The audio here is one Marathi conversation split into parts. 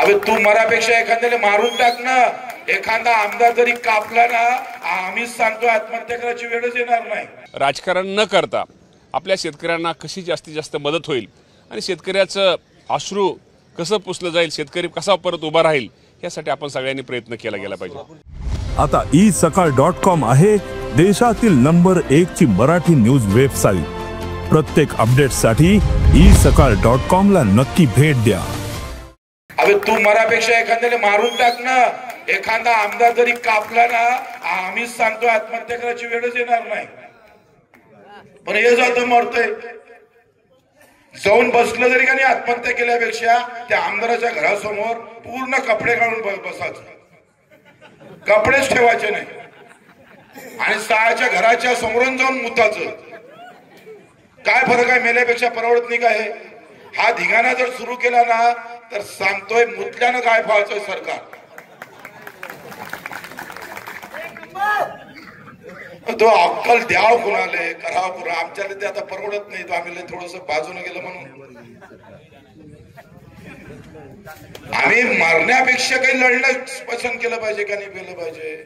अबे तू मरापेक्षा एखाद्याला मारून टाक ना. एखादा आमदार जरी कापला ना, आम्हीच सांगतो आत्महत्या करायची वेळच येणार नाही. राजकारण न करता आपल्या शेतकऱ्यांना कशी जास्तीत जास्त मदत होईल आणि शेतकऱ्याचं अश्रू कसं पुसलं जाईल, शेतकरी कसा परत उभा राहील, यासाठी आपण सगळ्यांनी प्रयत्न केला गेला पाहिजे. आता isakal.com आहे देशातील नंबर 1 ची मराठी न्यूज वेबसाईट. प्रत्येक अपडेटसाठी isakal.com ला नक्की भेट द्या. अबे तू मरापेक्षा एखाद्याला मारून टाक ना. एखादा आमदार जरी कापला ना, आम्हीच सांगतो आत्महत्या करायची वेळच येणार नाही. पण हे जातं मरतय. जाऊन बसलं जरी का नाही, आत्महत्या केल्यापेक्षा त्या आमदाराच्या घरासमोर पूर्ण कपडे काढून बसायचं, कपडेच ठेवायचे नाही आणि सायाच्या घराच्या समोरून जाऊन मुताचं. काय फरक आहे? मेल्यापेक्षा परवडत नाही काय? हा धिगाणा जर सुरू केला ना, तर सांगतोय मुतल्यानं काय व्हायचंय सरकार. तो अक्कल द्याव कुणाले, कराव कुणा. आमच्याला ते आता परवडत नाही. तो आम्ही थोडस बाजूने गेलं म्हणून आम्ही मरण्यापेक्षा काही लढणं पसंत केलं पाहिजे का नाही केलं पाहिजे.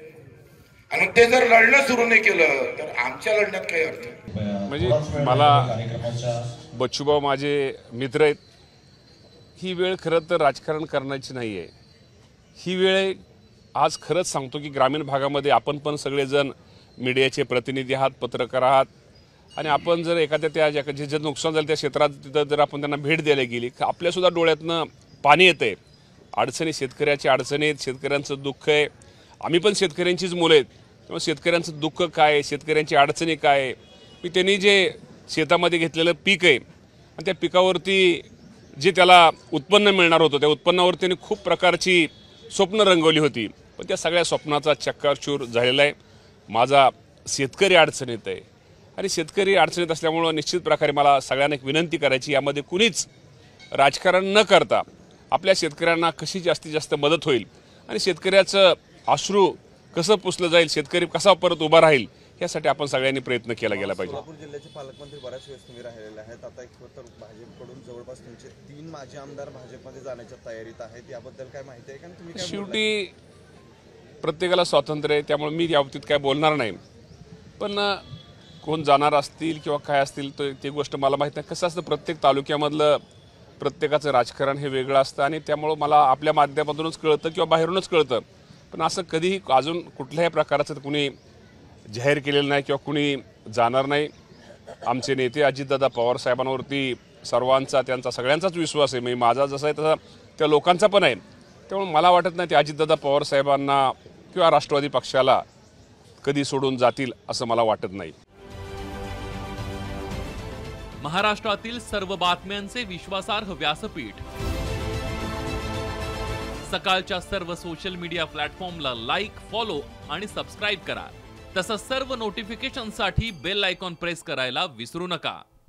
आणि ते जर लढणं सुरू नाही केलं तर आमच्या लढण्यात काही अर्थ नाही. म्हणजे मला बच्चूभाऊ माझे मित्र आहेत. ही वेळ खरं तर राजकारण करण्याची नाही आहे. ही वेळ आज खरंच सांगतो की ग्रामीण भागामध्ये आपण पण सगळेजण मीडियाचे प्रतिनिधी आहात, पत्रकार आहात आणि आपण जर एखाद्या त्या जे नुकसान झालं त्या क्षेत्रात तिथं जर आपण त्यांना भेट द्यायला गेली, आपल्यासुद्धा डोळ्यातनं पाणी येतं आहे. अडचणी, शेतकऱ्याची अडचणी आहेत, शेतकऱ्यांचं दुःख आहे. आम्ही पण शेतकऱ्यांचीच मुलं आहेत. त्यामुळे शेतकऱ्यांचं दुःख काय आहे, शेतकऱ्यांची अडचणी काय आहे, मी त्यांनी जे शेतामध्ये घेतलेलं पीक आहे आणि त्या पिकावरती जे त्याला उत्पन्न मिळणार होतं, त्या उत्पन्नावर त्यांनी खूप प्रकारची स्वप्न रंगवली होती. पण त्या सगळ्या स्वप्नाचा चक्काचूर झालेला आहे. माझा शेतकरी अडचणीत आहे आणि शेतकरी अडचणीत असल्यामुळं निश्चित प्रकारे मला सगळ्यांना एक विनंती करायची, यामध्ये कुणीच राजकारण न करता आपल्या शेतकऱ्यांना कशी जास्तीत जास्त मदत होईल आणि शेतकऱ्याचं अश्रू कसं पुसलं जाईल, शेतकरी कसा परत उभा राहील, यासाठी आपण सगळ्यांनी प्रयत्न केला गेला पाहिजे. सोलापूर जिल्ह्याचे पालकमंत्री बऱ्याच वेळेस तुम्ही राहिलेले आहेत. आता एक तर भाजपकडून जवळपास तुमचे 3 माजी आमदार भाजपमध्ये जाण्याच्या तयारीत आहेत. याबद्दल काय माहिती आहे का? तुम्ही काय? शेवटी प्रत्येकाला स्वातंत्र्य आहे, त्यामुळे मी या बाबतीत काय बोलणार नाही. पण कोण जाणार असतील किंवा काय असतील तर ती गोष्ट मला माहीत नाही. कसं असतं, प्रत्येक तालुक्यामधलं प्रत्येकाचं राजकारण हे वेगळं असतं आणि त्यामुळं मला आपल्या माध्यमातूनच कळतं किंवा बाहेरूनच कळतं. पण असं कधीही अजून कुठल्याही प्रकारचं कुणी जाहीर केलेलं नाही किंवा कुणी जाणार नाही. आमचे नेते अजितदादा पवार साहेबांवरती सर्वांचा, त्यांचा सगळ्यांचाच विश्वास आहे. म्हणजे माझा जसा आहे तसा त्या लोकांचा पण आहे. त्यामुळे मला वाटत नाही ते अजितदादा पवार साहेबांना किंवा राष्ट्रवादी पक्षाला कधी सोडून जातील असं मला वाटत नाही. महाराष्ट्रातील सर्व बातम्यांचे विश्वासार्ह व्यासपीठ, सकाळच्या सर्व सोशल मीडिया प्लॅटफॉर्मला लाईक, फॉलो आणि सबस्क्राईब करा. तसंच सर्व नोटिफिकेशनसाठी बेल आयकॉन प्रेस करायला विसरू नका.